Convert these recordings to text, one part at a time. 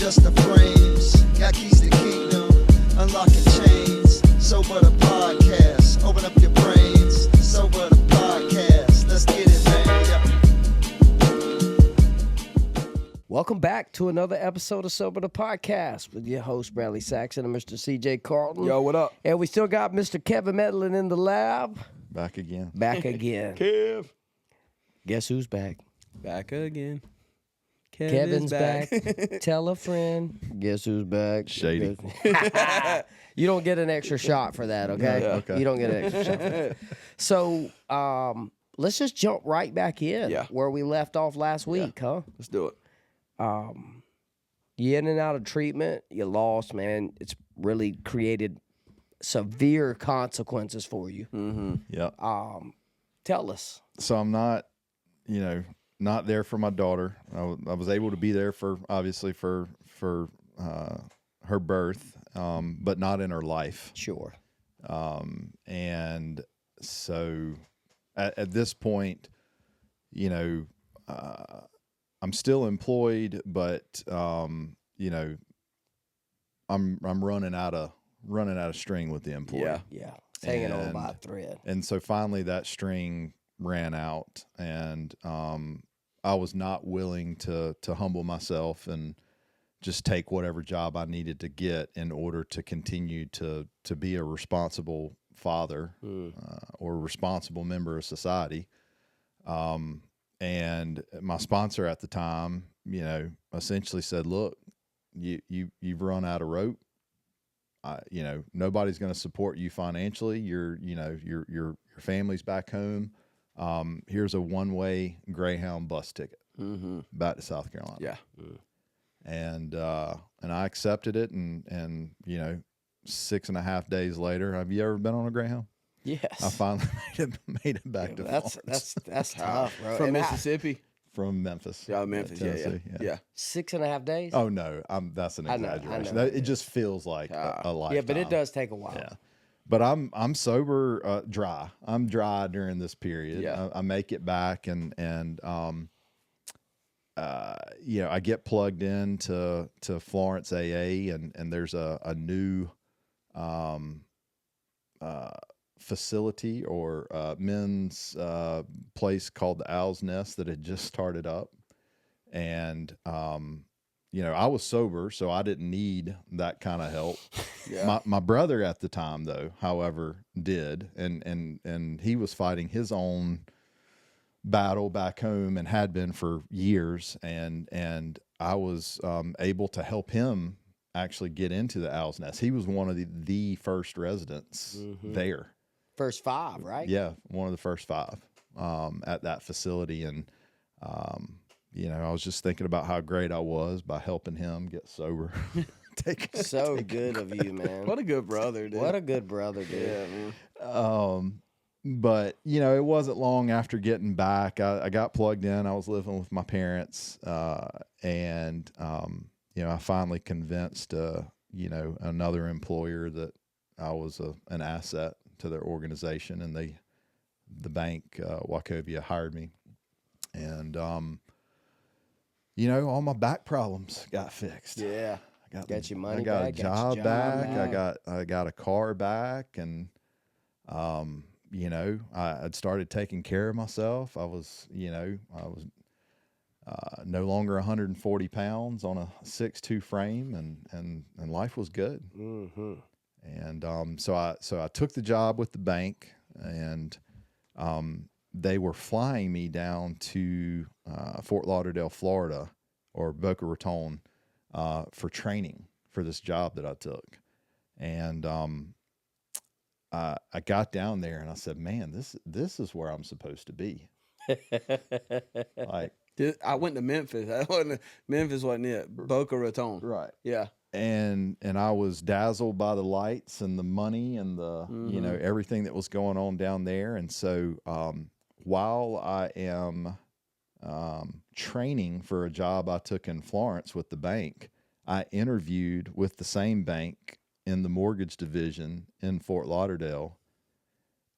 just the frames. Got keys to kingdom, unlocking chains. Sober the podcast, open up your brains. Sober the podcast, let's get it, man. Welcome back to another episode of Sober the Podcast with your host, Bradley Saxon and Mr. CJ Carlton. Yo, what up? And we still got Mr. Kevin Medlin in the lab. Back again. Back again. Kev. Guess who's back? Back again. Kevin's back. Tell a friend. Guess who's back? Shady. You don't get an extra shot for that, okay? Yeah, okay. You don't get an extra shot for that. So let's just jump right back in where we left off last week, huh? Let's do it. You in and out of treatment, you lost, man. It's really created severe consequences for you. Mm-hmm. Yeah. Tell us. So I'm not, not there for my daughter. I was able to be there for her birth, but not in her life. Sure. And so at this point, I'm still employed, but I'm running out of string with the employee. Yeah. It's hanging on by a thread. And so finally that string ran out, and I was not willing to humble myself and just take whatever job I needed to get in order to continue to be a responsible father or a responsible member of society. And my sponsor at the time, essentially said, look, you've run out of rope. Nobody's going to support you financially. Your family's back home. Here's a one-way Greyhound bus ticket back to South Carolina. Yeah. And I accepted it. And 6.5 days later, have you ever been on a Greyhound? Yes. I finally made it back to Florence. That's tough, bro. From Mississippi? From Memphis. Yeah, Memphis. Tennessee, Yeah. 6.5 days? Oh, no. That's an I know, exaggeration. I know. It just feels like a lifetime. Yeah, but it does take a while. Yeah. But I'm sober, dry. I'm dry during this period. Yeah. I make it back, and I get plugged in to Florence AA, and there's a new facility or men's place called the Owl's Nest that had just started up. And, I was sober, so I didn't need that kind of help. Yeah. My brother at the time, though, however, did. And he was fighting his own battle back home and had been for years. And I was able to help him actually get into the Owl's Nest. He was one of the first residents there. First 5, right? Yeah, one of the first 5 at that facility. And, I was just thinking about how great I was by helping him get sober. So good of you, man. What a good brother, dude. What a good brother, dude. Yeah, man. But, it wasn't long after getting back. I got plugged in. I was living with my parents. And I finally convinced, another employer that I was an asset to their organization, and the bank, Wachovia, hired me. And, all my back problems got fixed. Yeah. Got your money I got back. a job back. I got a car back, and, I'd started taking care of myself. I was no longer 140 pounds on a 6'2" frame, and life was good. Mm-hmm. And so I took the job with the bank, and they were flying me down to Fort Lauderdale, Florida, or Boca Raton, for training for this job that I took. And I got down there, and I said, "Man, this is where I'm supposed to be." I went to Memphis. Memphis wasn't it. Boca Raton. Right. Yeah. And I was dazzled by the lights and the money and the everything that was going on down there. And so while I am training for a job I took in Florence with the bank, I interviewed with the same bank in the mortgage division in Fort Lauderdale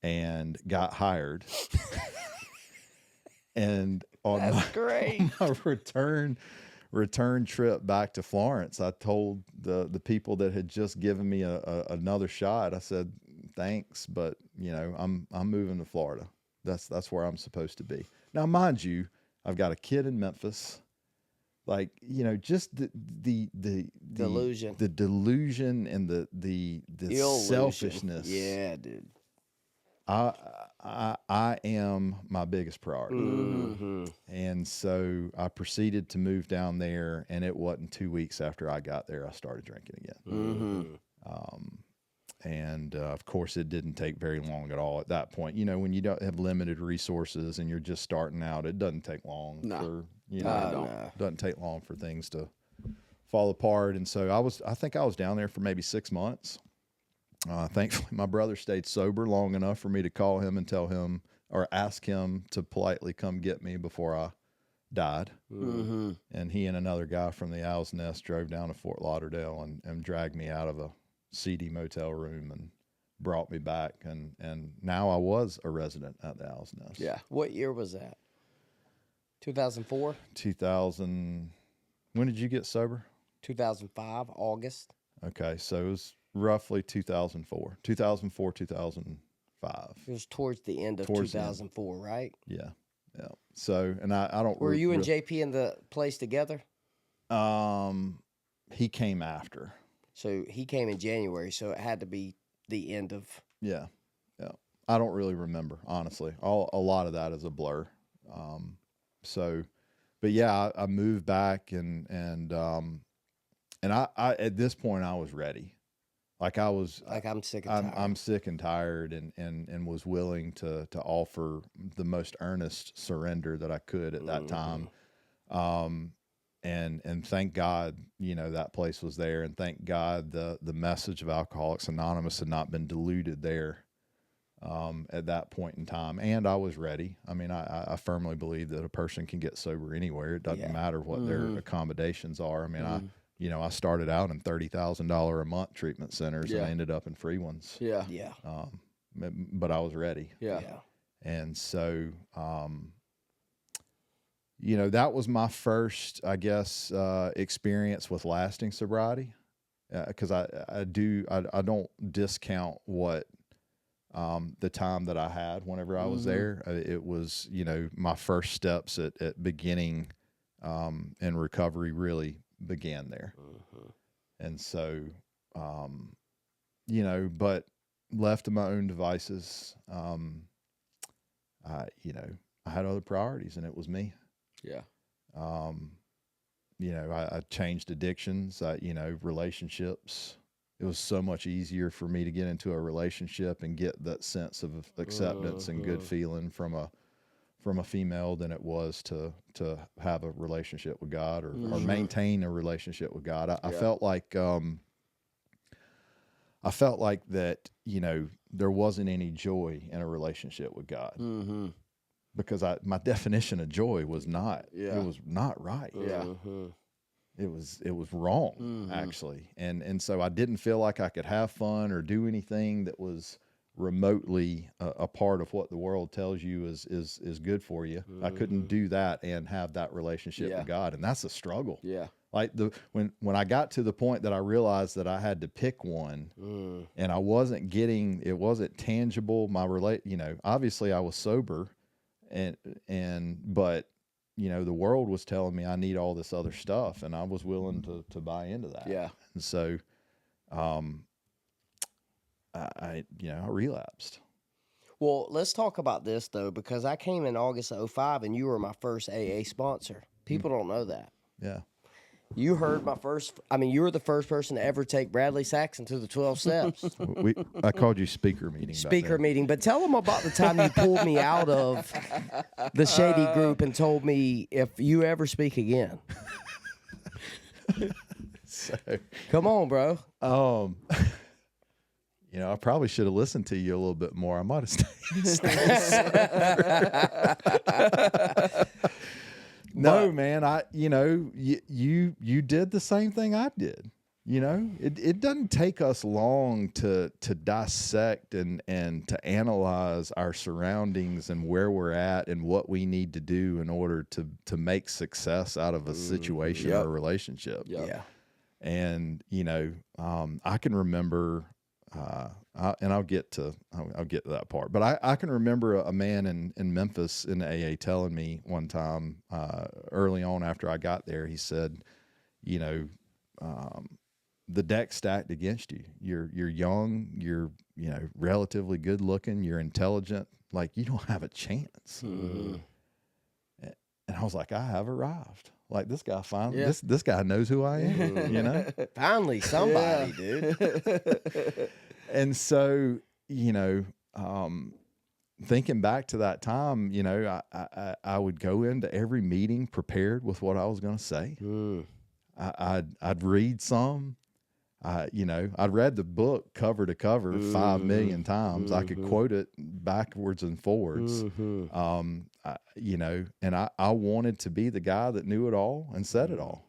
and got hired. And on That's great. my return return trip back to Florence, I told the people that had just given me another shot, I said, thanks, but I'm moving to Florida. That's where I'm supposed to be. Now, mind you, I've got a kid in Memphis. Like, just the delusion, the delusion and the selfishness. Yeah, dude. I am my biggest priority. Mm-hmm. And so I proceeded to move down there, and it wasn't 2 weeks after I got there, I started drinking again. Mm-hmm. And of course, it didn't take very long at all at that point. When you don't have limited resources and you're just starting out, it doesn't take long for, doesn't take long for things to fall apart. And so I think I was down there for maybe 6 months. Thankfully, my brother stayed sober long enough for me to call him and tell him or ask him to politely come get me before I died. Mm-hmm. And he and another guy from the Owl's Nest drove down to Fort Lauderdale and dragged me out of a seedy motel room and brought me back. And now I was a resident at the Owl's Nest. Yeah. What year was that? 2004? 2000. When did you get sober? 2005, August. Okay, so it was roughly 2004, 2005. It was towards the end of 2004, right? Yeah. So, and I don't. Were you and JP in the place together? He came after. So he came in January, so it had to be the end of. Yeah. I don't really remember, honestly. A lot of that is a blur. But yeah, I moved back and I at this point I was ready. Like I'm sick and tired. I'm sick and tired and was willing to offer the most earnest surrender that I could at that time. And thank God, that place was there, and thank God the message of Alcoholics Anonymous had not been diluted there at that point in time. And I was ready. I mean, I firmly believe that a person can get sober anywhere. It doesn't matter what their accommodations are. I mean, I started out in $30,000 a month treatment centers and I ended up in free ones. Yeah. But I was ready. Yeah. And so, that was my first, I guess, experience with lasting sobriety. Because I don't discount what the time that I had whenever I was there. It was, my first steps at beginning in recovery really began there. And so, but left to my own devices, I had other priorities, and it was me. Yeah. I changed addictions, relationships. It was so much easier for me to get into a relationship and get that sense of acceptance and good feeling from a female than it was to have a relationship with God or maintain a relationship with God. I felt like that, there wasn't any joy in a relationship with God. Because my definition of joy was not, it was not right. Yeah. It was wrong, actually. And so I didn't feel like I could have fun or do anything that was remotely a part of what the world tells you is good for you. I couldn't do that and have that relationship with God. And that's a struggle. Yeah. Like when I got to the point that I realized that I had to pick one and I wasn't getting, it wasn't tangible. Obviously I was sober but the world was telling me I need all this other stuff, and I was willing to buy into that. Yeah. And so, I relapsed. Well, let's talk about this though, because I came in August of 2005 and you were my first AA sponsor. People don't know that. Yeah. You heard you were the first person to ever take Bradley Saxon to the 12 steps. I called you speaker meeting. But tell them about the time you pulled me out of the shady group and told me if you ever speak again. Come on, bro. I probably should have listened to you a little bit more. I might have stayed. No, man. You did the same thing I did. You know, it doesn't take us long to dissect and to analyze our surroundings and where we're at and what we need to do in order to make success out of a situation or a relationship. Yeah. And you know, I can remember, and I'll get to that part. But I can remember a man in Memphis in the AA telling me one time early on after I got there. He said, you know, the deck's stacked against you. You're young. You're relatively good looking. You're intelligent. Like you don't have a chance. And I was like, I have arrived. Like this guy finally, this guy knows who I am. You know, Finally somebody, dude. And so, you know, thinking back to that time, you know, I would go into every meeting prepared with what I was going to say. I'd read some. You know, I'd read the book cover to cover 5 million times. I could quote it backwards and forwards. You know, and I wanted to be the guy that knew it all and said it all.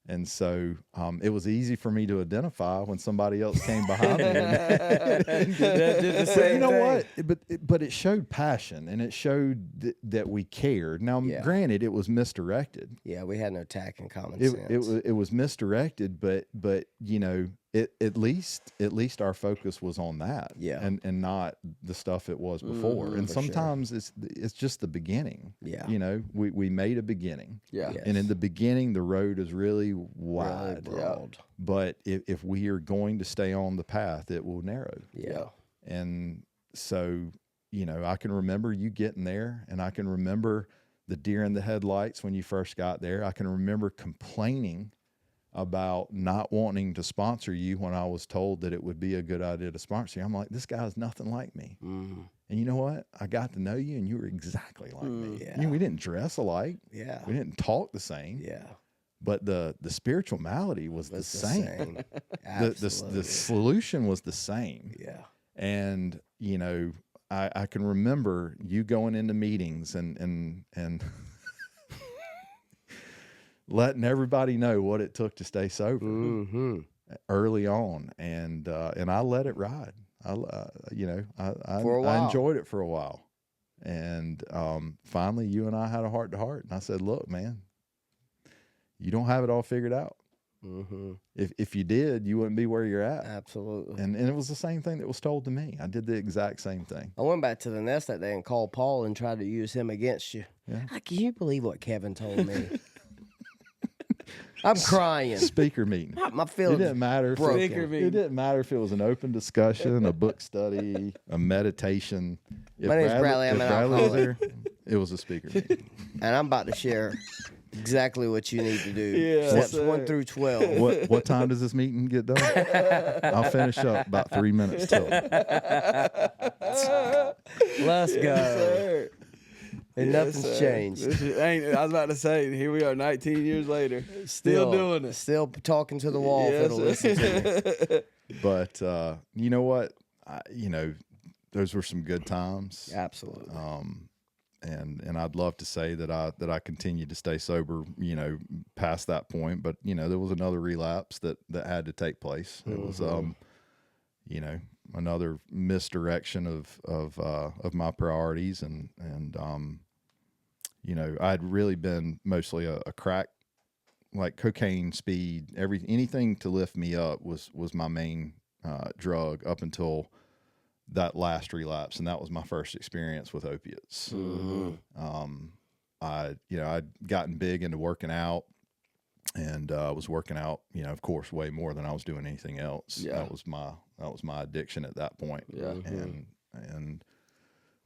And so it was easy for me to identify when somebody else came behind me. But you know what? But it showed passion, and it showed that we cared. Now, granted, it was misdirected. Yeah, we had no tact and common sense. sense. It was misdirected, but you know, at least our focus was on that, and not the stuff it was before. And sometimes it's just the beginning. Yeah, you know, we made a beginning. Yeah, and in the beginning, the road is really wide, really broad. But if we are going to stay on the path, it will narrow. Yeah, and so you know, I can remember you getting there, and I can remember the deer in the headlights when you first got there. I can remember complaining about not wanting to sponsor you when I was told that it would be a good idea to sponsor you. I'm like, this guy's nothing like me. And you know what? I got to know you, and you were exactly like me. Yeah. I mean, we didn't dress alike. Yeah. We didn't talk the same. Yeah. But the spiritual malady was the same. The solution was the same. Yeah. And, you know, I can remember you going into meetings and letting everybody know what it took to stay sober early on, and I let it ride. I enjoyed it for a while, and finally, you and I had a heart to heart, and I said, "Look, man, you don't have it all figured out. If you did, you wouldn't be where you're at." Absolutely. And it was the same thing that was told to me. I did the exact same thing. I went back to the nest that day and called Paul and tried to use him against you. Yeah. Can you believe what Kevin told me? I'm crying. Speaker meeting. My feelings. It didn't matter. It didn't matter if it was an open discussion, a book study, a meditation. My name's Bradley. I'm an alcoholic. It was a speaker meeting. And I'm about to share exactly what you need to do. Steps 1 through 12. What time does this meeting get done? I'll finish up about 3 minutes till. Let's go. And nothing's changed. I was about to say, here we are 19 years later. Still doing it. Still talking to the wall if it'll listen to me. But you know what? Those were some good times. Absolutely. And I'd love to say that I continued to stay sober, you know, past that point. But, you know, there was another relapse that had to take place. It was, you know, another misdirection of my priorities. And you know, I'd really been mostly a crack, like cocaine, speed, anything to lift me up was my main drug up until that last relapse, and that was my first experience with opiates. I'd gotten big into working out, and was working out, you know, of course, way more than I was doing anything else. Yeah. That was my addiction at that point. Yeah. And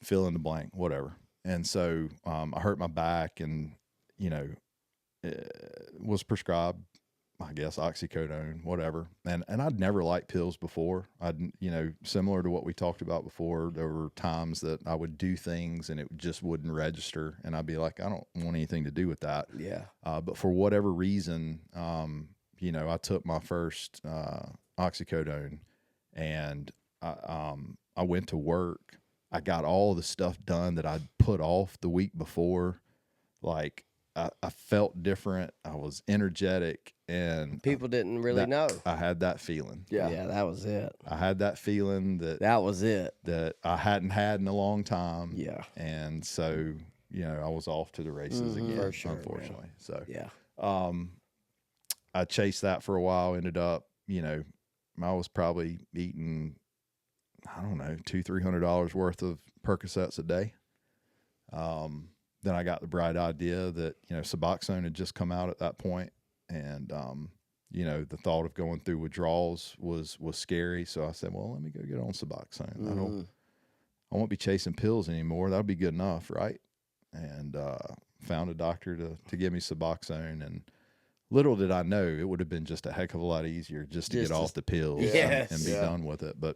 fill in the blank, whatever. And so I hurt my back, and you know, was prescribed, I guess, oxycodone, whatever. And I'd never liked pills before. You know, similar to what we talked about before, there were times that I would do things and it just wouldn't register. And I'd be like, I don't want anything to do with that. Yeah. But for whatever reason, you know, I took my first oxycodone, and I went to work. I got all the stuff done that I'd put off the week before. Like, I felt different. I was energetic, and People didn't really know. I had that feeling. Yeah, that was it. I had that feeling That was it. that I hadn't had in a long time. Yeah. And so, I was off to the races again, For sure, unfortunately. man. So, Yeah. I chased that for a while, ended up, I was probably eating, I don't know, $200-300 worth of Percocets a day. Then I got the bright idea that, Suboxone had just come out at that point, and the thought of going through withdrawals was scary. So I said, well, let me go get on Suboxone. I won't be chasing pills anymore. That'll be good enough, right? And found a doctor to give me Suboxone, and little did I know it would have been just a heck of a lot easier just to get off the pills and be done with it. But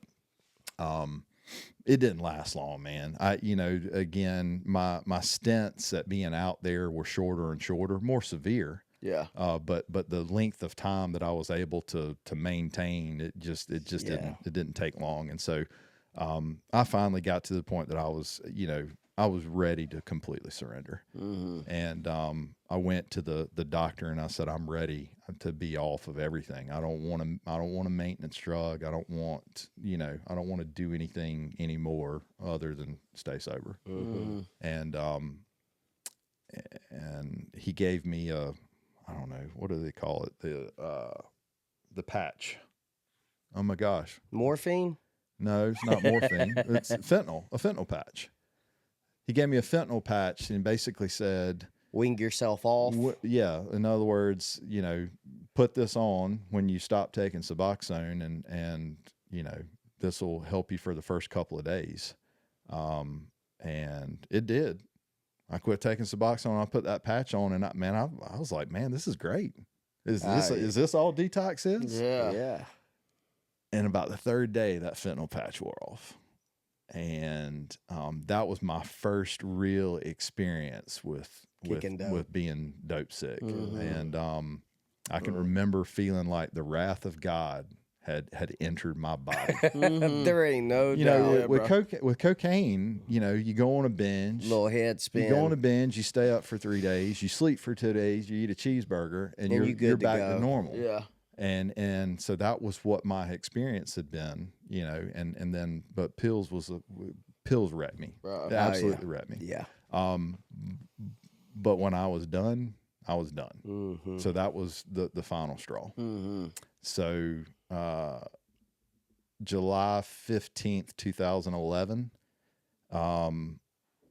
it didn't last long, man. Again, my stints at being out there were shorter and shorter, more severe. Yeah. But the length of time that I was able to maintain, it didn't take long. And so I finally got to the point that I was ready to completely surrender. And I went to the doctor and I said, I'm ready to be off of everything. I don't want a maintenance drug. I don't want to do anything anymore other than stay sober. And he gave me I don't know, what do they call it? The patch. Oh my gosh. Morphine? No, it's not morphine. It's fentanyl, a fentanyl patch. He gave me a fentanyl patch and basically said, Wing yourself off. In other words, put this on when you stop taking Suboxone, and this will help you for the first couple of days. And it did. I quit taking Suboxone. I put that patch on, and I was like, man, this is great. Is this all detox is? Yeah. And about the third day, that fentanyl patch wore off. And that was my first real experience with being dope sick. And I can remember feeling like the wrath of God had entered my body. There ain't no doubt. With cocaine, you go on a binge, little head spin. You go on a binge, you stay up for 3 days, you sleep for 2 days, you eat a cheeseburger, and you're back to normal. Yeah. And so that was what my experience had been, and then, but pills wrecked me. Right. They absolutely wrecked me. Yeah. But when I was done, I was done. So that was the final straw. So, July 15th, 2011, I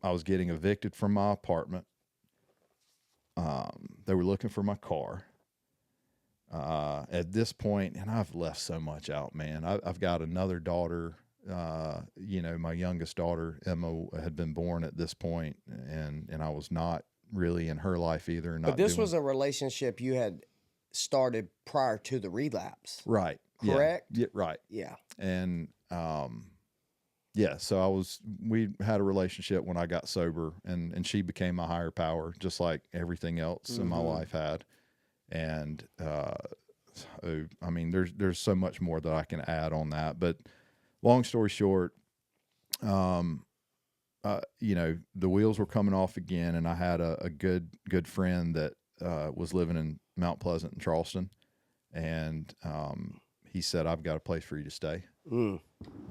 was getting evicted from my apartment. They were looking for my car. At this point, and I've left so much out, man. I've got another daughter. My youngest daughter, Emma, had been born at this point, and I was not really in her life either. But this was a relationship you had started prior to the relapse, right? Correct? Yeah, right. Yeah. And so we had a relationship when I got sober, and she became my higher power, just like everything else in my life had. And there's so much more that I can add on that. But long story short, the wheels were coming off again, and I had a good friend that was living in Mount Pleasant in Charleston, and he said, "I've got a place for you to stay." What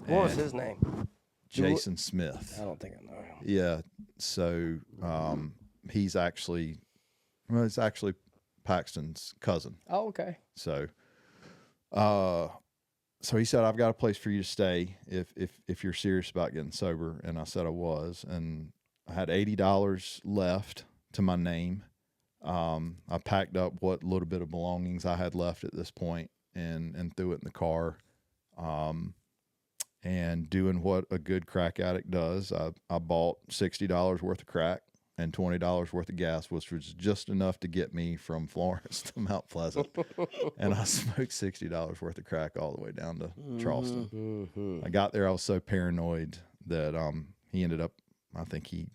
was his name? Jason Smith. I don't think I know him. Yeah. So it's actually Paxton's cousin. Oh, okay. So he said, "I've got a place for you to stay if you're serious about getting sober." And I said I was, and I had $80 left to my name. I packed up what little bit of belongings I had left at this point and threw it in the car. And doing what a good crack addict does, I bought $60 worth of crack and $20 worth of gas, which was just enough to get me from Florence to Mount Pleasant. And I smoked $60 worth of crack all the way down to Charleston. I got there, I was so paranoid that he ended up, I think he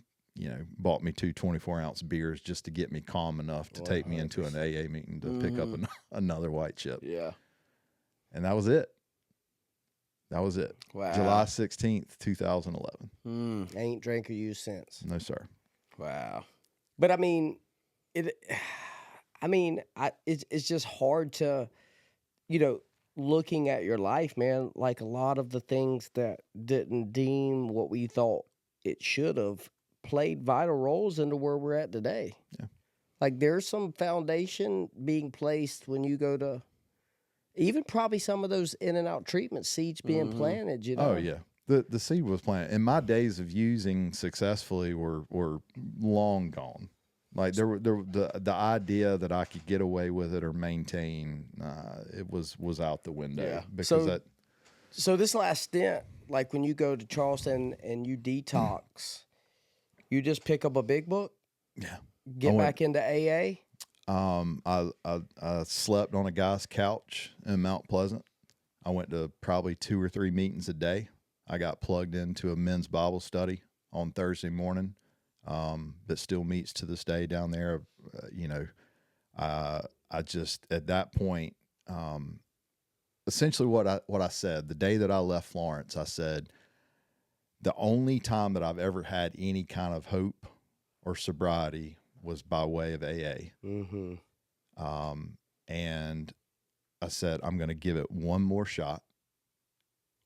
bought me 2 24-ounce beers just to get me calm enough to take me into an AA meeting to pick up another white chip. Yeah. And that was it. Wow. July 16th, 2011. Ain't drank or used since. No, sir. Wow. But I mean, I mean, it's just hard to, looking at your life, man, like a lot of the things that didn't deem what we thought it should have played vital roles into where we're at today. Yeah. Like there's some foundation being placed when you go to even probably some of those in and out treatment seeds being planted, Oh yeah. The seed was planted. And my days of using successfully were long gone. Like the idea that I could get away with it or maintain, it was out the window. Yeah. Because So this last stint, like when you go to Charleston and you detox, you just pick up a big book, yeah, get back into AA. I slept on a guy's couch in Mount Pleasant. I went to probably 2 or 3 meetings a day. I got plugged into a men's Bible study on Thursday morning. That still meets to this day down there. I just at that point, essentially what I said the day that I left Florence, I said the only time that I've ever had any kind of hope or sobriety was by way of AA. Mm-hmm. And I said I'm going to give it one more shot,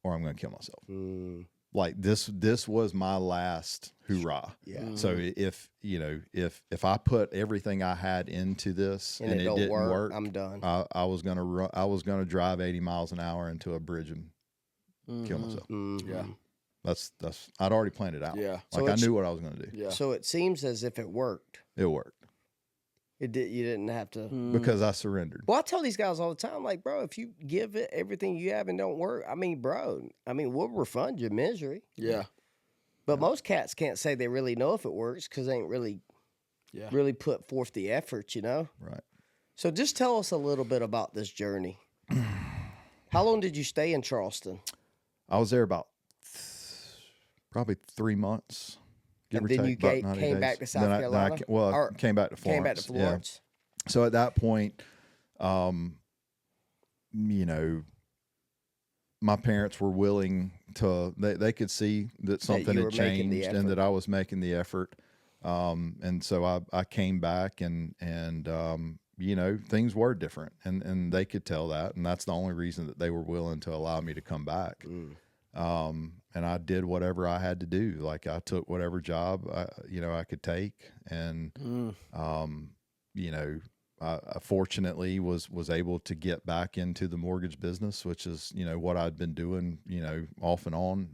or I'm going to kill myself. Like this was my last hoorah. Yeah. So if I put everything I had into this and it didn't work, I'm done. I was gonna drive 80 miles an hour into a bridge and kill myself. Yeah. That's I'd already planned it out. Yeah. Like I knew what I was gonna do. Yeah. So it seems as if it worked. It worked You didn't have to. because I surrendered. Well, I tell these guys all the time, like, bro, if you give it everything you have and don't work, we'll refund your misery. Yeah. But most cats can't say they really know if it works because they ain't really put forth the effort, Right. So just tell us a little bit about this journey. How long did you stay in Charleston? I was there about probably 3 months. And then you came back to South Carolina? I came back to Florence. Came back to Florence. Yeah. So at that point, my parents were willing to, they could see that something had changed and that I was making the effort. And so I came back and things were different and they could tell that. And that's the only reason that they were willing to allow me to come back. And I did whatever I had to do. Like I took whatever job I could take, and I fortunately was able to get back into the mortgage business, which is what I'd been doing off and on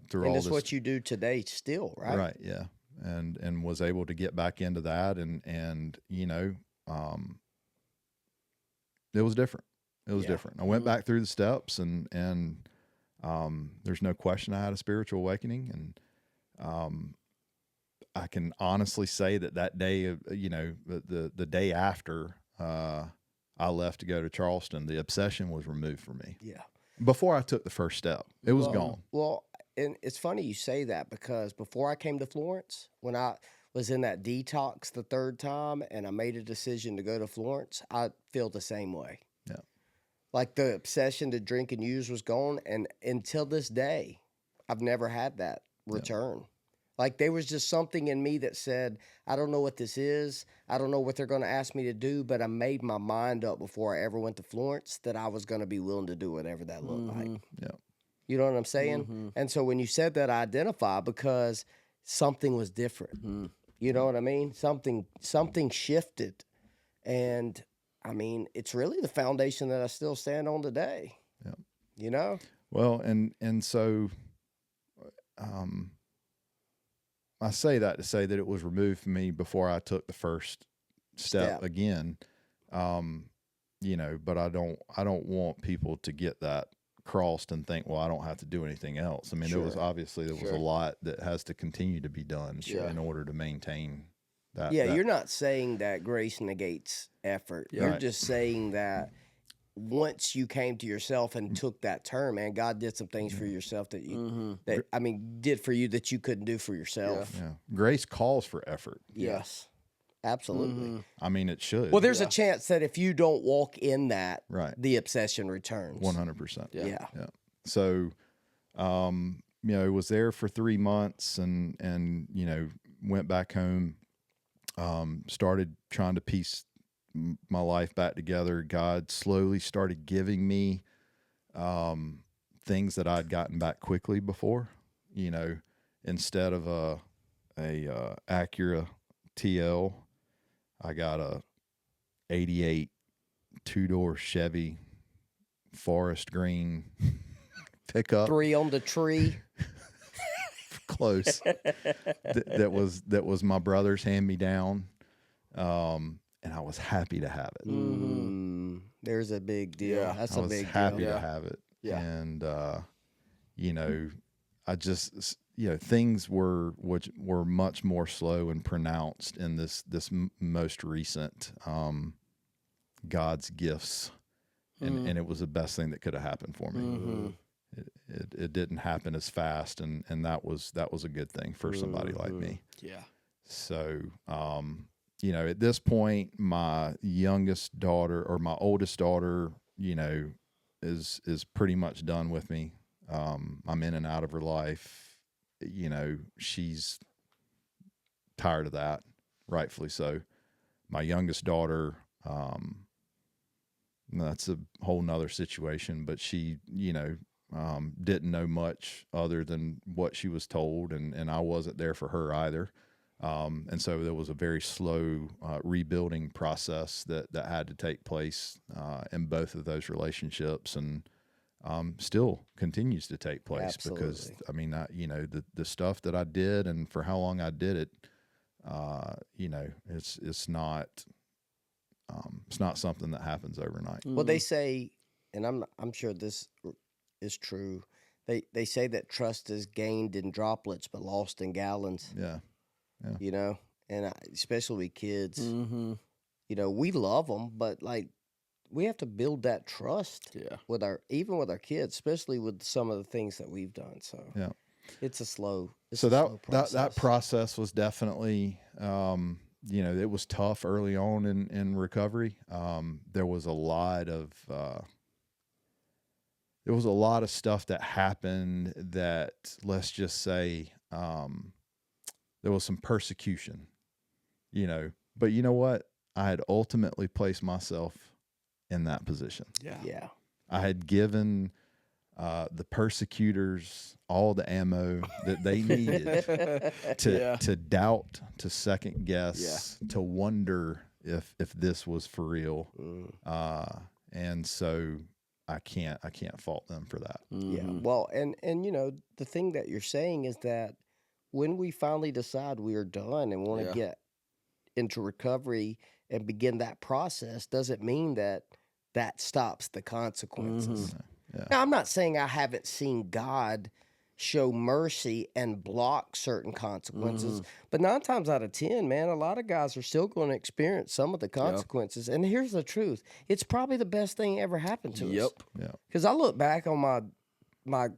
through all this. And it's what you do today still, right? Right. Yeah. And was able to get back into that, and it was different. It was different. I went back through the steps, and there's no question I had a spiritual awakening, and I can honestly say that day, the day after I left to go to Charleston, the obsession was removed from me. Yeah. Before I took the first step, it was gone. Well, and it's funny you say that because before I came to Florence, when I was in that detox the third time and I made a decision to go to Florence, I feel the same way. Yeah. Like the obsession to drink and use was gone. And until this day, I've never had that return. Like there was just something in me that said, I don't know what this is. I don't know what they're going to ask me to do, but I made my mind up before I ever went to Florence that I was going to be willing to do whatever that looked like. Yeah. You know what I'm saying? And so when you said that, I identify because something was different. You know what I mean? Something shifted. And I mean, it's really the foundation that I still stand on today. Yeah. Well, and so I say that to say that it was removed from me before I took the first step again. But I don't want people to get that crossed and think, well, I don't have to do anything else. I mean, there was a lot that has to continue to be done in order to maintain that. Yeah, you're not saying that grace negates effort. You're just saying that once you came to yourself and took that turn, man, God did some things for yourself that you did for you that you couldn't do for yourself. Yeah. Grace calls for effort. Yes. Absolutely. I mean, it should. Well, there's a chance that if you don't walk in that, the obsession returns. 100%. Yeah. So, was there for 3 months and went back home. started trying to piece my life back together. God slowly started giving me things that I'd gotten back quickly before. You know, instead of a Acura TL, I got a 88 two-door Chevy forest green pickup. 3 on the tree. Close. That was my brother's hand-me-down, and I was happy to have it. There's a big deal. Yeah. That's I a was big happy deal. to have it. Yeah. And you know, I just, you know, things were much more slow and pronounced in this most recent God's gifts, and it was the best thing that could have happened for me. It didn't happen as fast, and that was a good thing for somebody like me. Yeah. So, you know, at this point, my youngest daughter or my oldest daughter, you know, is pretty much done with me. I'm in and out of her life. You know, she's tired of that, rightfully so. My youngest daughter, that's a whole nother situation, but she, you know, didn't know much other than what she was told, and I wasn't there for her either. And so there was a very slow rebuilding process that had to take place in both of those relationships, and still continues to take place. Absolutely. Because I mean, you know, the stuff that I did and for how long I did it, you know, it's not something that happens overnight. Well, they say, and I'm sure this is true. They say that trust is gained in droplets but lost in gallons. Yeah. You know, and especially with kids. Mm-hmm. You know, we love them, but like we have to build that trust with our kids, especially with some of the things that we've done. So Yeah. it's a slow. It's So a slow process. that process was definitely, you know, it was tough early on in recovery. There was a lot of stuff that happened that, let's just say, there was some persecution, you know. But you know what? I had ultimately placed myself in that position. Yeah. I had given the persecutors all the ammo that they needed to doubt, to second guess, to wonder if this was for real. And so I can't fault them for that. Yeah. Well, and you know, the thing that you're saying is that when we finally decide we are done and want to get into recovery and begin that process, doesn't mean that stops the consequences. Yeah. Now, I'm not saying I haven't seen God show mercy and block certain consequences, but 9 times out of 10, man, a lot of guys are still going to experience some of the consequences. And here's the truth: it's probably the best thing ever happened to us. Yeah. Because I look back on my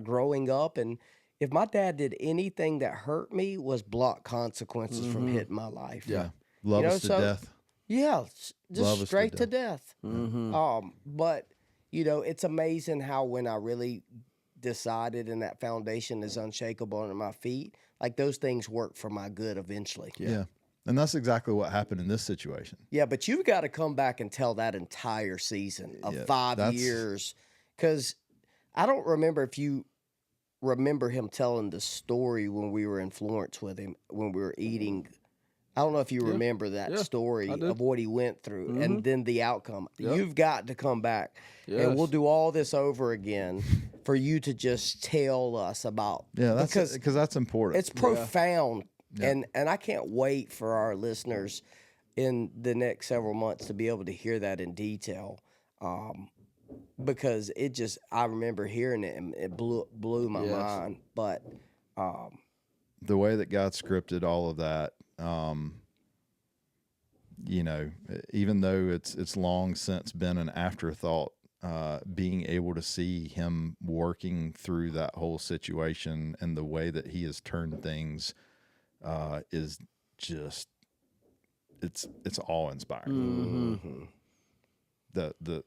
growing up, and if my dad did anything that hurt me, was block consequences from hitting my life. Yeah. Love us to death. Yeah, just Love us straight to to death. But you know, it's amazing how when I really decided and that foundation is unshakable under my feet, like those things work for my good eventually. Yeah. And that's exactly what happened in this situation. Yeah, but you've got to come back and tell that entire season of 5 years, because I don't remember if you remember him telling the story when we were in Florence with him, when we were eating. I don't know if you remember that story of what he went through and then the outcome. You've got to come back, and we'll do all this over again for you to just tell us about. Yeah, that's because that's important. It's profound, and I can't wait for our listeners in the next several months to be able to hear that in detail. Because I remember hearing it and it blew my mind. But the way that God scripted all of that, you know, even though it's long since been an afterthought, being able to see him working through that whole situation and the way that he has turned things is just it's awe-inspiring. The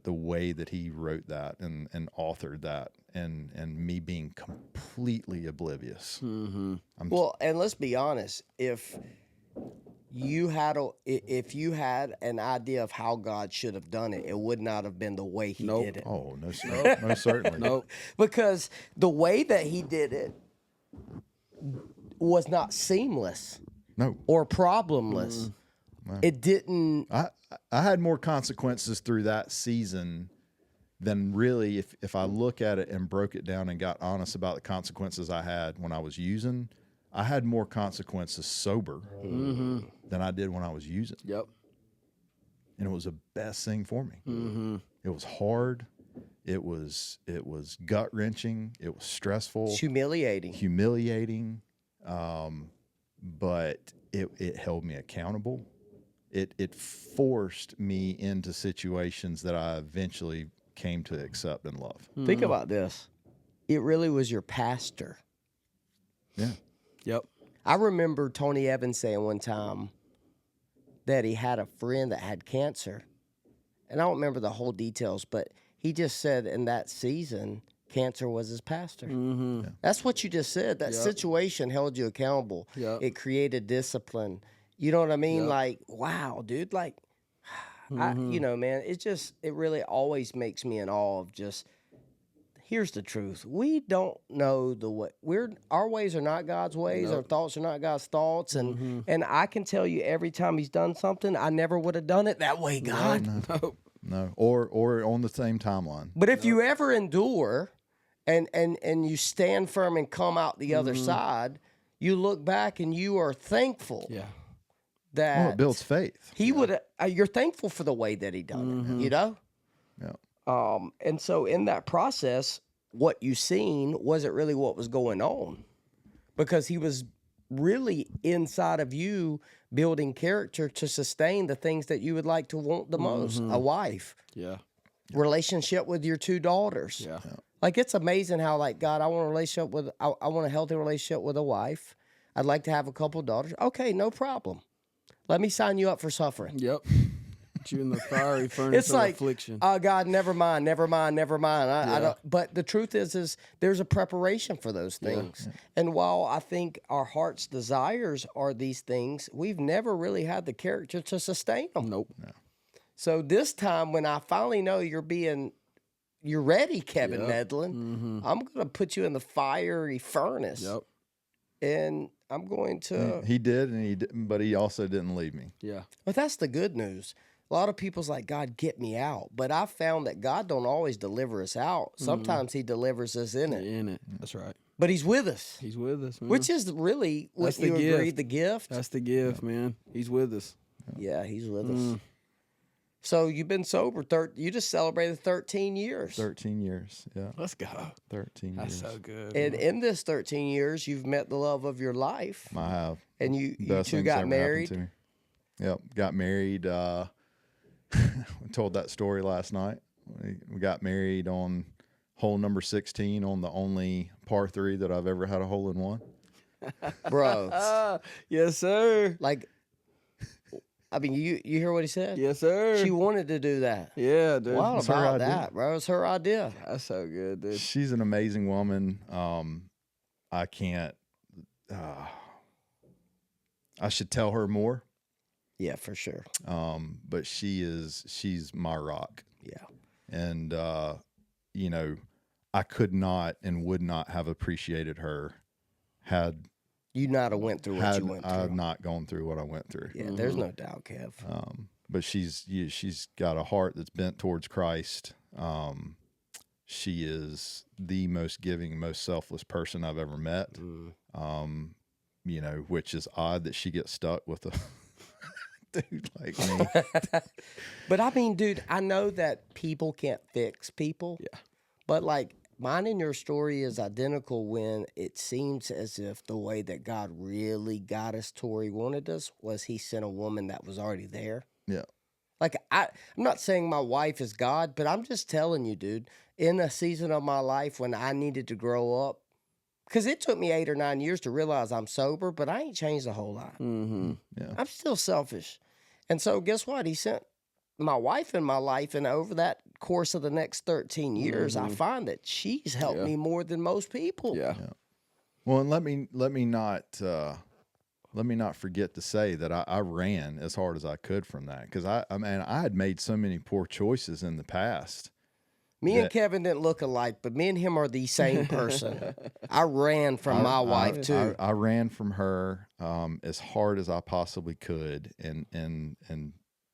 way that he wrote that and authored that, and me being completely oblivious. Well, and let's be honest, if if you had an idea of how God should have done it, it would not have been the way he Nope. did it. Oh, no, sir. No, certainly. Nope. Because the way that he did it was not seamless No. or problemless. It didn't. I had more consequences through that season than really if I look at it and broke it down and got honest about the consequences I had when I was using. I had more consequences sober than I did when I was using. Yep. And it was the best thing for me. It was hard. It was gut wrenching. It was stressful, It's humiliating. but it held me accountable. It forced me into situations that I eventually came to accept and love. Think about this. It really was your pastor. Yeah. Yep. I remember Tony Evans saying one time that he had a friend that had cancer. And I don't remember the whole details, but he just said in that season, cancer was his pastor. Mm-hmm. Yeah. That's what you just said. That situation held you accountable. Yep. It created discipline. You know what I mean? Yep. Like, wow, dude. Like, you know, man, it really always makes me in awe of just, here's the truth. We don't know the way. Our ways are not God's ways. Our thoughts are not God's thoughts. And I can tell you every time he's done something, I never would have done it that way, God. Nope. No. Or on the same timeline. But if you ever endure and you stand firm and come out the other side, you look back and you are thankful Yeah. that Well, it builds faith. he would. You're thankful for the way that he done it. You know. Yeah. And so in that process, what you seen wasn't really what was going on, because he was really inside of you building character to sustain the things that you would like to want the most: a wife, Yeah. relationship with your 2 daughters. Yeah. Like, it's amazing how, like, God, I want a relationship with, I want a healthy relationship with a wife. I'd like to have a couple of daughters. Okay, no problem. Let me sign you up for suffering. Yep. Put you in the fiery furnace It's of like, affliction. oh, God, never mind. I don't, but the truth is there's a preparation for those things. And while I think our heart's desires are these things, we've never really had the character to sustain them. Nope. So this time, when I finally know you're ready, Kevin Yep. Medlin, I'm going to put you in the fiery furnace. Yep. And I'm going to. He did, but he also didn't leave me. Yeah. But that's the good news. A lot of people's like, God, get me out. But I found that God don't always deliver us out. Sometimes he delivers us in it. In it. That's right. But he's with us, He's with us, man. which is really, That's what you the agree, gift. the gift. That's the gift, man. He's with us. Yeah, he's with us. So you've been sober. You just celebrated 13 years. 13 years. Yeah. Let's go. 13 That's years. so good. And in this 13 years, you've met the love of your life. I have. And you Best two things got ever happened married. to me. Yep. Got married. We told that story last night. We got married on hole number 16 on the only par 3 that I've ever had a hole in one. Bro, Yes, sir. like, I mean, you hear what he said? Yes, sir. She wanted to do that. Yeah, dude. What It's her about idea. that, bro? It's her idea. That's so good, dude. She's an amazing woman. I can't. I should tell her more. Yeah, for sure. But she's my rock. Yeah. And you know, I could not and would not have appreciated her had You not have went through what you went I through. not gone through what I went through. Yeah, there's no doubt, Kev. But she's got a heart that's bent towards Christ. She is the most giving, most selfless person I've ever met. You know, which is odd that she gets stuck with a dude like me. But I mean, dude, I know that people can't fix people. Yeah. But like, mine and your story is identical when it seems as if the way that God really got us to where he wanted us was he sent a woman that was already there. Yeah. Like, I'm not saying my wife is God, but I'm just telling you, dude, in a season of my life when I needed to grow up, because it took me 8 or 9 years to realize I'm sober, but I ain't changed a whole lot. Mm-hmm. Yeah. I'm still selfish. And so guess what? He sent my wife in my life, and over that course of the next 13 years, I find that she's helped me more than most people. Yeah. Well, and let me not let me not forget to say that I ran as hard as I could from that, because I had made so many poor choices in the past. Me and Kevin didn't look alike, but me and him are the same person. I ran from my wife too. I ran from her as hard as I possibly could, and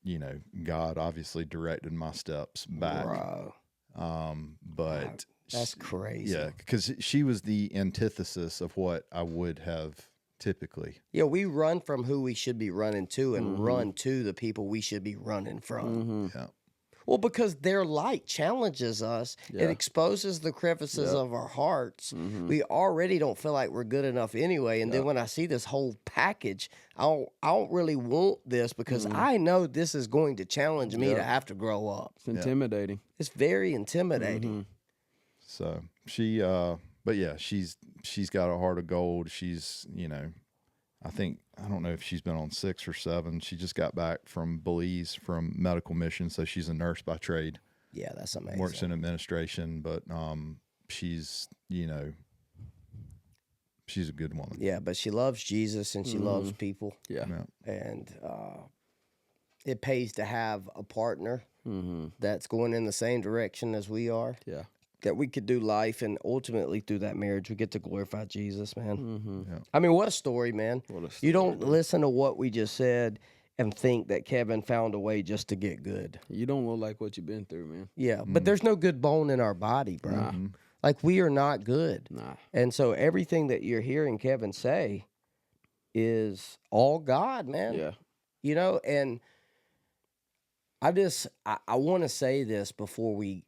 you know, God obviously directed my steps back. Bro. But That's crazy. yeah, because she was the antithesis of what I would have typically. Yeah, we run from who we should be running to and run to the people we should be running from. Yeah. Well, because their light challenges us. Yeah. It exposes the crevices of our hearts. We already don't feel like we're good enough anyway. And then when I see this whole package, I don't really want this because I know this is going to challenge me to have to grow up. It's intimidating. It's very intimidating. So she, but yeah, she's got a heart of gold. She's, you know, I don't know if she's been on 6 or 7. She just got back from Belize from medical mission, so she's a nurse by trade. Yeah, that's amazing. Works in administration, but she's, you know, she's a good woman. Yeah, but she loves Jesus and she loves people. Yeah. And it pays to have a partner that's going in the same direction as we are. Yeah. That we could do life, and ultimately through that marriage, we get to glorify Jesus, man. Yeah. I mean, what a story, man. You don't listen to what we just said and think that Kevin found a way just to get good. You don't look like what you've been through, man. Yeah, but there's no good bone in our body, bro. Like, we are not good. Nah. And so everything that you're hearing Kevin say is all God, man. Yeah. You know, and I want to say this before we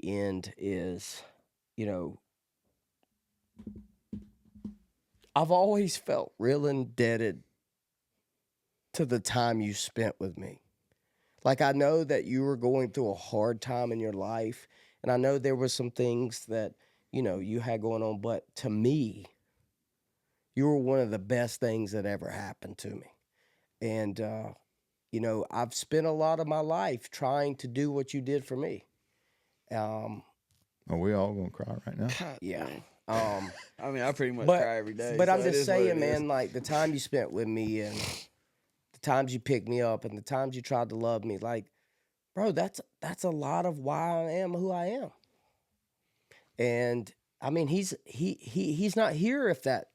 end is, you know, I've always felt real indebted to the time you spent with me. Like, I know that you were going through a hard time in your life, and I know there were some things that, you know, you had going on, but to me, you were one of the best things that ever happened to me. And, you know, I've spent a lot of my life trying to do what you did for me. Are we all gonna cry right now? Yeah. I mean, I pretty much cry every day. But so I'm it just is what saying, it man, is. like the time you spent with me and the times you picked me up and the times you tried to love me, like, bro, that's a lot of why I am who I am. And I mean, he's not here if that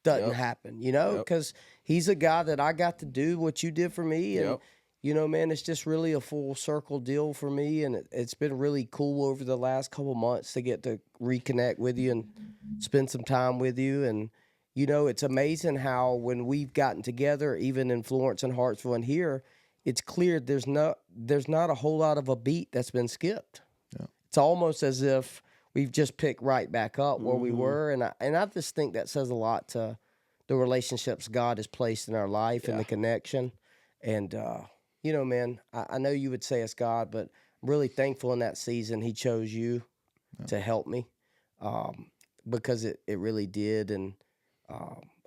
doesn't happen, you know, because he's a guy that I got to do what you did for me. And, you know, man, it's just really a full circle deal for me. And it's been really cool over the last couple months to get to reconnect with you and spend some time with you. And, you know, it's amazing how when we've gotten together, even in Florence and Hartsville and here, it's clear there's not a whole lot of a beat that's been skipped. Yeah. It's almost as if we've just picked right back up where we were. And I just think that says a lot to the relationships God has placed in our life and the connection. And, you know, man, I know you would say it's God, but I'm really thankful in that season he chose you to help me because it really did. And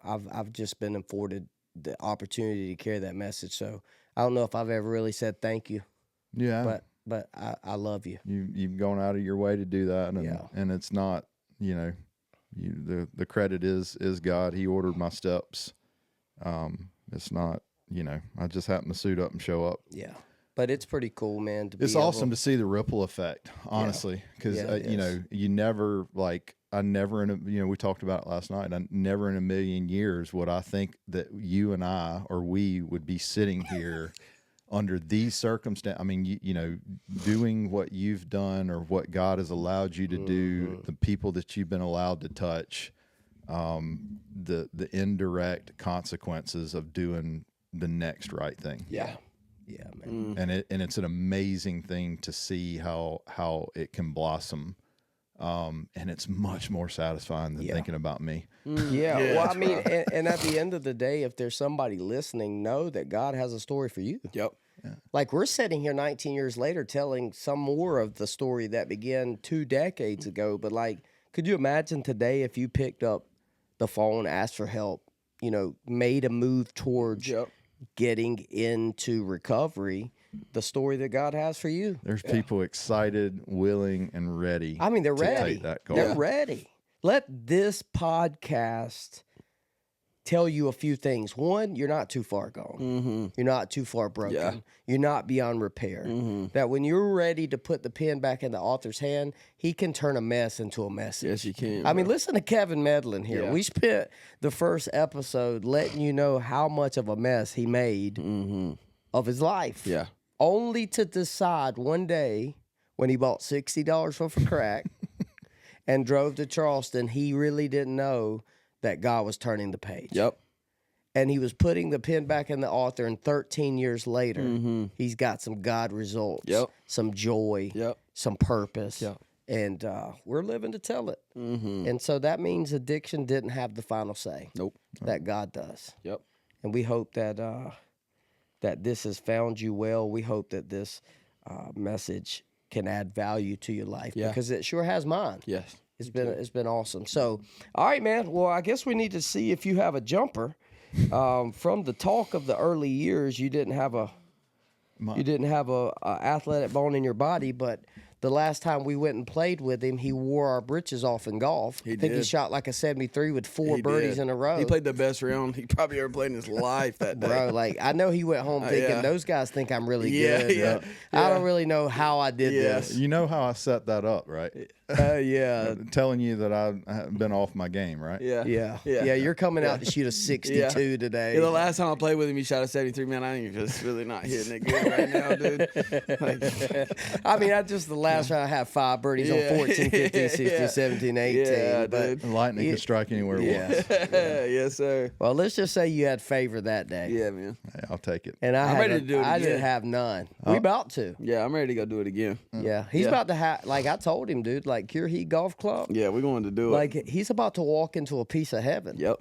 I've just been afforded the opportunity to carry that message. So I don't know if I've ever really said thank you. Yeah. But I love you. You've gone out of your way to do that, and it's not, you know, the credit is God. He ordered my steps. It's not, you know, I just happen to suit up and show up. Yeah, but it's pretty cool, man. It's awesome to see the ripple effect, honestly, because you know, you never I never in a, you know, we talked about it last night. I never in a million years would I think that you and I or we would be sitting here under these circumstances. I mean, you know, doing what you've done or what God has allowed you to do, the people that you've been allowed to touch, the indirect consequences of doing the next right thing. Yeah, man. And it's an amazing thing to see how it can blossom. And it's much more satisfying than thinking about me. Yeah, well, I mean, and at the end of the day, if there's somebody listening, know that God has a story for you. Yep. Yeah. Like, we're sitting here 19 years later telling some more of the story that began 2 decades ago. But, like, could you imagine today if you picked up the phone, asked for help, you know, made a move towards getting into recovery, the story that God has for you? There's people excited, willing, and ready. I mean, they're to ready. Take that call. They're ready. Let this podcast tell you a few things. One, you're not too far gone. You're not too far broken. Yeah. You're not beyond repair. That when you're ready to put the pen back in the author's hand, he can turn a mess into a message. Yes, he can. I mean, listen to Kevin Medlin here. Yeah. We spent the first episode letting you know how much of a mess he made of his life. Yeah. Only to decide one day when he bought $60 worth of crack and drove to Charleston, he really didn't know that God was turning the page. Yep. And he was putting the pen back in the author, and 13 years later, he's got some God results, Yep. some joy, Yep. some purpose. Yep. And we're living to tell it. And so that means addiction didn't have the final say. Nope. That God does. Yep. And we hope that that this has found you well. We hope that this message can add value to your life because it sure has mine. Yes. It's been awesome. So, all right, man. Well, I guess we need to see if you have a jumper. From the talk of the early years, you didn't have a athletic bone in your body, but the last time we went and played with him, he wore our britches off in golf. I think he did. shot like a 73 with four He birdies did. in a row. He played the best round he probably ever played in his life that day. Bro, like I know he went home thinking yeah. those guys think I'm really Yeah, good. yeah, I yeah. don't really know how I did this. You know how I set that up, right? Yeah. Telling you that I've been off my game, right? Yeah. Yeah. Yeah. Yeah, you're coming out to shoot a 62 today. Yeah, the last time I played with him, he shot a 73. Man, I ain't just really not hitting it good right now, dude. Like, I mean, I just the last round I had 5 birdies Yeah. on 14, 15, 16, Yeah. 17, 18. Yeah, but dude. Lightning can strike anywhere it wants. yes, sir. well, let's just say you had favor that day. Yeah, man. Hey, I'll take it. And I'm ready to do it I didn't again. have none. We about to. Yeah, I'm ready to go do it again. Yeah. He's Yeah. about to have like I told him, dude, like Cure Heat Golf Club. Yeah, we're going to do it. Like he's about to walk into a piece of heaven. Yep.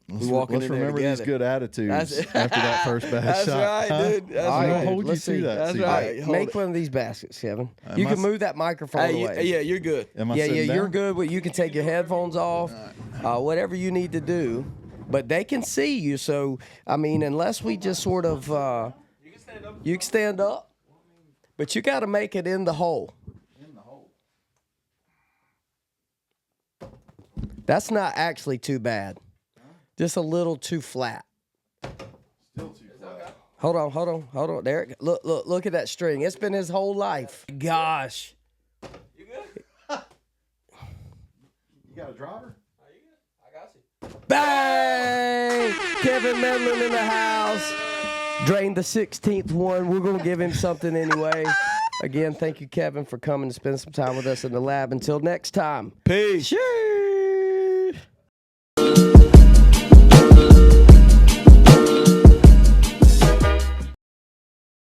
Let's, walking let's in there remember these together. good attitudes That's- after that first bad That's shot. right, huh? dude. That's All I'm right, gonna dude. hold you Let's to see. that. That's CJ. right. Hold Make it. one of these baskets, Kevin. Am You I can s- move that microphone Hey, away. yeah, you're good. Am I Yeah, sitting you're down? good. Well, you can take your headphones off, whatever you need to do. But they can see you. So, I mean, unless we just sort of, you can stand up, but you got to make it in the hole. That's not actually too bad. Just a little too flat. Still too flat. Hold on. There, look at that string. It's been his whole life. Gosh. You good? You got a driver? I got you. Bang! Kevin Medlin in the house. Drained the 16th one. We're going to give him something anyway. Again, thank you, Kevin, for coming to spend some time with us in the lab. Until next time. Peace. Cheers!